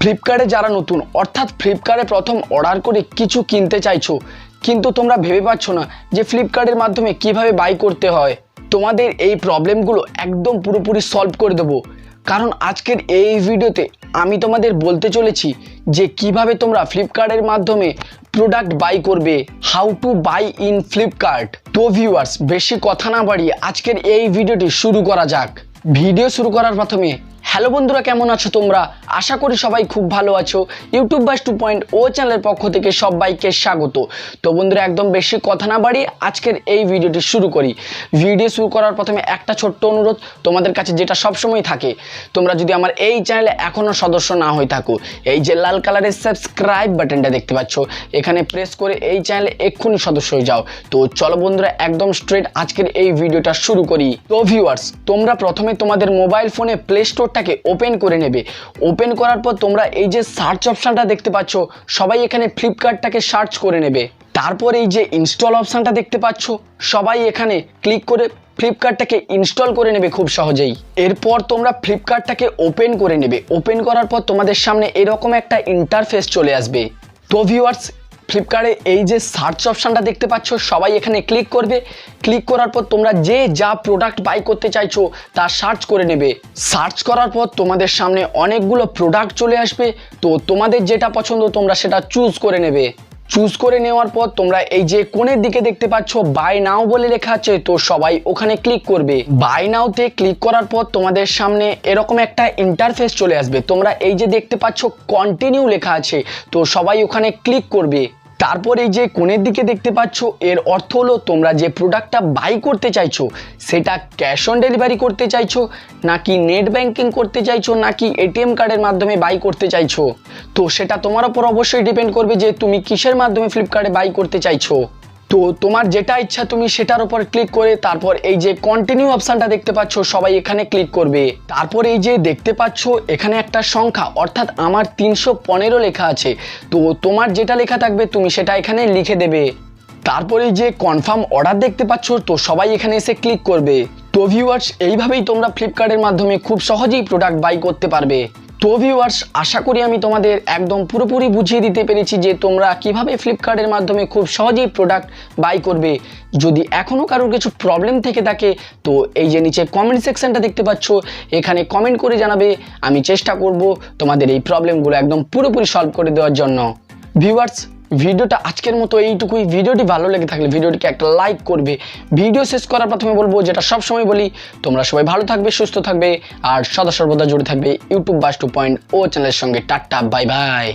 ফ্লিপকার্টে যারা নতুন অর্থাৎ ফ্লিপকার্টে প্রথম অর্ডার করে কিছু কিনতে চাইছো কিন্তু তোমরা ভেবে পাচ্ছ না যে ফ্লিপকার্টের মাধ্যমে কিভাবে বাই করতে হয়। তোমাদের এই প্রবলেমগুলো একদম পুরোপুরি সলভ করে দেবো, কারণ আজকের এই ভিডিওতে আমি তোমাদের বলতে চলেছি যে কিভাবে তোমরা ফ্লিপকার্টের মাধ্যমে প্রোডাক্ট বাই করবে, how to buy in Flipkart. তো ভিউয়ার্স, বেশি কথা না বাড়িয়ে আজকের এই ভিডিওটি শুরু করা যাক। ভিডিও শুরু করার প্রথমে হ্যালো বন্ধুরা, কেমন আছো তোমরা? আশা করি সবাই খুব ভালো আছো। ইউটিউব বাস 2.0 চ্যানেলের পক্ষ থেকে সবাইকে স্বাগত। তো বন্ধুরা, একদম বেশি কথা না বাড়িয়ে আজকের এই ভিডিওটি শুরু করি। ভিডিও শুরু করার প্রথমে একটা ছোট্ট অনুরোধ তোমাদের কাছে, যেটা সবসময় থাকে, তোমরা যদি আমার এই চ্যানেলে এখনও সদস্য না হয়ে থাকো, এই যে লাল কালারের সাবস্ক্রাইব বাটনটা দেখতে পাচ্ছ, এখানে প্রেস করে এই চ্যানেলে এক্ষুনি সদস্য হয়ে যাও। তো চলো বন্ধুরা, একদম স্ট্রেট আজকের এই ভিডিওটা শুরু করি। তো ভিউয়ার্স, তোমরা প্রথমে তোমাদের মোবাইল ফোনে প্লে স্টোরটাকে ওপেন করে নেবে। ওপেন করার পর তোমরা এই যে সার্চ অপশনটা দেখতে পাচ্ছ, সবাই এখানে ফ্লিপকার্টটাকে সার্চ করে নেবে। তারপর এই যে ইনস্টল অপশনটা দেখতে পাচ্ছ, সবাই এখানে ক্লিক করে ফ্লিপকার্টটাকে ইনস্টল করে নেবে খুব সহজেই। এরপর তোমরা ফ্লিপকার্টটাকে ওপেন করে নেবে। ওপেন করার পর তোমাদের সামনে এরকম একটা ইন্টারফেস চলে আসবে। তো ভিউয়ার্স, ফ্লিপকার্টে এই যে সার্চ অপশানটা দেখতে পাচ্ছ, সবাই এখানে ক্লিক করবে। ক্লিক করার পর তোমরা যে যা প্রোডাক্ট বাই করতে চাইছো তা সার্চ করে নেবে। সার্চ করার পর তোমাদের সামনে অনেকগুলো প্রোডাক্ট চলে আসবে। তো তোমাদের যেটা পছন্দ তোমরা সেটা চুজ করে নেবে। চুজ করে নেওয়ার পর তোমরা এই যে কোণের দিকে দেখতে পাচ্ছ বাই নাও বলে লেখা আছে, তো সবাই ওখানে ক্লিক করবে। বাই নাওতে ক্লিক করার পর তোমাদের সামনে এরকম একটা ইন্টারফেস চলে আসবে। তোমরা এই যে দেখতে পাচ্ছ কন্টিনিউ লেখা আছে, তো সবাই ওখানে ক্লিক করবে। তারপর এই যে কোণের দিকে দেখতে পাচ্ছ, এর অর্থ হলো তোমরা যে প্রোডাক্টটা বাই করতে চাইছো সেটা ক্যাশ অন ডেলিভারি করতে চাইছো, নাকি নেট ব্যাংকিং করতে চাইছো, নাকি এটিএম কার্ডের মাধ্যমে বাই করতে চাইছো। তো সেটা তোমার উপর অবশ্যই ডিপেন্ড করবে যে তুমি কিসের মাধ্যমে ফ্লিপকার্টে বাই করতে চাইছো। তো তোমার যেটা ইচ্ছা তুমি সেটার উপর ক্লিক করে তারপর এই যে কন্টিনিউ অপশানটা দেখতে পাচ্ছ, সবাই এখানে ক্লিক করবে। তারপর এই যে দেখতে পাচ্ছ এখানে একটা সংখ্যা, অর্থাৎ আমার 315 লেখা আছে। তো তোমার যেটা লেখা থাকবে তুমি সেটা এখানে লিখে দেবে। তারপরে যে কনফার্ম অর্ডার দেখতে পাচ্ছ, তো সবাই এখানে এসে ক্লিক করবে। তো ভিউয়ার্স, এইভাবেই তোমরা ফ্লিপকার্টের মাধ্যমে খুব সহজেই প্রোডাক্ট বাই করতে পারবে। তো ভিউয়ার্স, আশা করি আমি তোমাদের একদম পুরোপুরি বুঝিয়ে দিতে পেরেছি যে তোমরা কিভাবে ফ্লিপকার্টের মাধ্যমে খুব সহজেই প্রোডাক্ট বাই করবে। যদি এখনও কারোর কিছু প্রবলেম থেকে থাকে তো এই যে নিচে কমেন্ট সেকশনটা দেখতে পাচ্ছ, এখানে কমেন্ট করে জানাবে। আমি চেষ্টা করব তোমাদের এই প্রবলেমগুলো একদম পুরোপুরি সলভ করে দেওয়ার জন্য। ভিউয়ার্স, ভিডিওটা আজকের মতো এইটুকুই। ভিডিওটি ভালো লেগে থাকলে ভিডিওটিকে একটা লাইক করবে। ভিডিও শেষ করার প্রথমে বলবো, যেটা সবসময় বলি, তোমরা সবাই ভালো থাকবে, সুস্থ থাকবে আর সদা সর্বদা জুড়ে থাকবে ইউটিউব বাস 2.0 চ্যানেলের সঙ্গে। Tata, bye bye.